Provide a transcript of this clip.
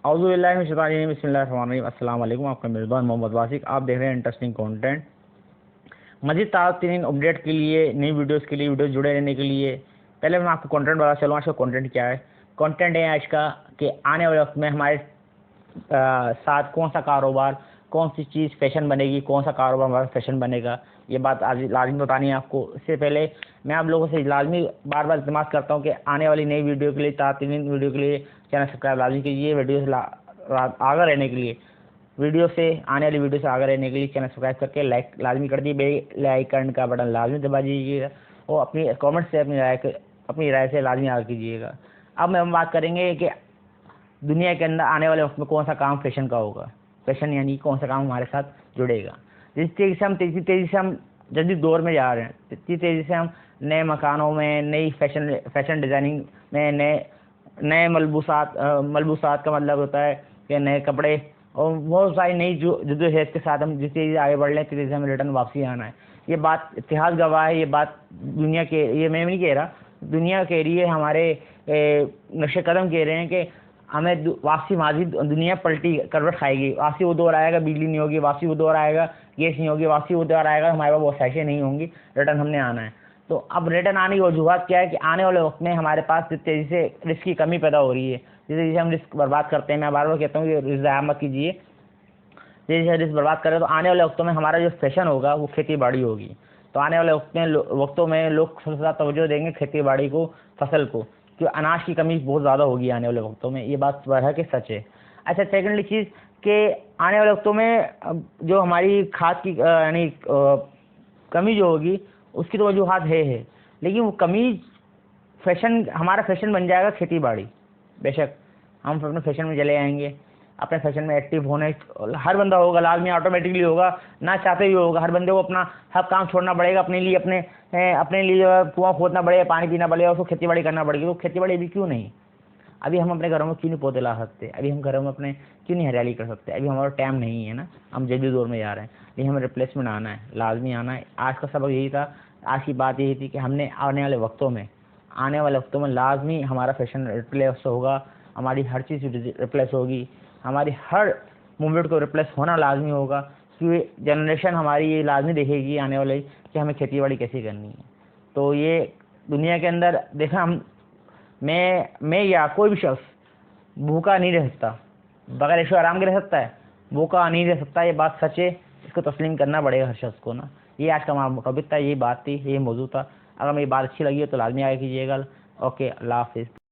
अस्सलाम वालेकुम। आपका मेज़बान मोहम्मद वासिक। आप देख रहे हैं इंटरेस्टिंग कंटेंट। मज़ीद ताज़ा अपडेट के लिए, नई वीडियोस के लिए, वीडियोस जुड़े रहने के लिए पहले मैं आपको कंटेंट बता चलूँ। आज का कंटेंट क्या है? कंटेंट है आज का कि आने वाले वक्त में हमारे साथ कौन सा कारोबार, कौन सी चीज़ फैशन बनेगी, कौन सा कारोबार हमारा फैशन बनेगा। ये बात आज लाजमी बतानी है आपको। इससे पहले मैं आप लोगों से लाजमी बार बार इल्तिमास करता हूँ कि आने वाली नई वीडियो के लिए, ताज़ा वीडियो के लिए चैनल सब्सक्राइब लाजमी कीजिए। वीडियो से आगे रहने के लिए, वीडियो से आने वाली वीडियो से आगे रहने के लिए चैनल सब्सक्राइब करके लाइक लाजमी कर दीजिए। बेल आइकन का बटन लाजमी दबा दीजिएगा और अपनी कमेंट से अपनी राय से लाजमी आगे कीजिएगा। अब हम बात करेंगे कि दुनिया के अंदर आने वाले वक्त में कौन सा काम फैशन का होगा। फैशन यानी कौन सा काम हमारे साथ जुड़ेगा। जिस तेज़ी से हम जदीद दौर में जा रहे हैं, इतनी तेज़ी से हम नए मकानों में, नई फैशन डिज़ाइनिंग में, नए मलबूसात का मतलब होता है कि नए कपड़े और बहुत सारी नई जद्दोजहद के साथ हम जिस तेज़ी आगे बढ़ रहे हैं, तेज़ी से हमें रिटर्न वापसी आना है। ये बात इतिहास गवाह है। ये बात दुनिया के, ये मैं नहीं कह रहा, दुनिया कह रही है, हमारे नक्शे कदम कह रहे हैं कि हमें वापसी माजी दुनिया पलटी करवट खाएगी। वापसी वो दौर आएगा, बिजली नहीं होगी। वापसी वो दौर आएगा, गैस नहीं होगी। वापसी वो दौर आएगा, हमारे पास बहुत साइटें नहीं होंगी। रिटर्न हमने आना है। तो अब रिटर्न आने की वजूहत क्या है कि आने वाले वक्त में हमारे पास तेज़ी से रिस्क की कमी पैदा हो रही है। जैसे जैसे हम रिस्क बर्बाद करते हैं, मैं बार बार कहता हूँ कि रिस्क ज़ाया मत कीजिए। जैसे रिस्क बर्बाद करें तो आने वाले वक्तों में हमारा जो फैशन होगा वो खेती बाड़ी होगी। तो आने वाले वक्तों में लोग सबसे ज़्यादा तवज्जो देंगे खेती बाड़ी को, फसल को, क्योंकि अनाज की कमी बहुत ज़्यादा होगी आने वाले वक्तों में। ये बात है कि सच है। अच्छा, सेकेंडली चीज़ कि आने वाले वक्तों में जो हमारी खाद की यानी कमी जो होगी उसकी तो वजूहत है, लेकिन वो कमी हमारा फैशन बन जाएगा खेती बाड़ी। बेशक हम अपने फैशन में चले आएंगे, अपने फैशन में एक्टिव होने हर बंदा होगा, लाजमी ऑटोमेटिकली होगा, ना चाहते हुए होगा। हर बंदे को अपना हर काम छोड़ना पड़ेगा, अपने लिए कुआं खोदना पड़ेगा, पानी पीना पड़ेगा, उसको खेती बाड़ी करना पड़ेगी। तो खेती बाड़ी अभी क्यों नहीं? अभी हम अपने घरों में क्यों नहीं पौधे ला सकते? अभी हम घरों में अपने क्यों नहीं हरियाली कर सकते? अभी हमारा टाइम नहीं है ना, हम जदीद दौर में जा रहे हैं। लेकिन हमें रिप्लेसमेंट आना है, लाजमी आना है। आज का सबक यही था, आज की बात यही थी कि हमने आने वाले वक्तों में लाजमी हमारा फैशन रिप्लेस होगा, हमारी हर चीज़ रिप्लेस होगी, हमारी हर मूवमेंट को रिप्लेस होना लाजमी होगा। क्योंकि जनरेशन हमारी ये लाजमी देखेगी आने वाले कि हमें खेती बाड़ी कैसे करनी है। तो ये दुनिया के अंदर देखा, मैं या कोई भी शख्स भूखा नहीं रह सकता, बगैर ऐशो आराम के रह सकता है, भूखा नहीं रह सकता। ये बात सच है, इसको तस्लीम करना पड़ेगा हर शख्स को ना। ये आज का हमारा टॉपिक था, ये बात थी, ये मौजूद था। अगर मेरी बात अच्छी लगी हो तो लाजमी आगे कीजिएगा। ओके, अल्लाह हाफिज़।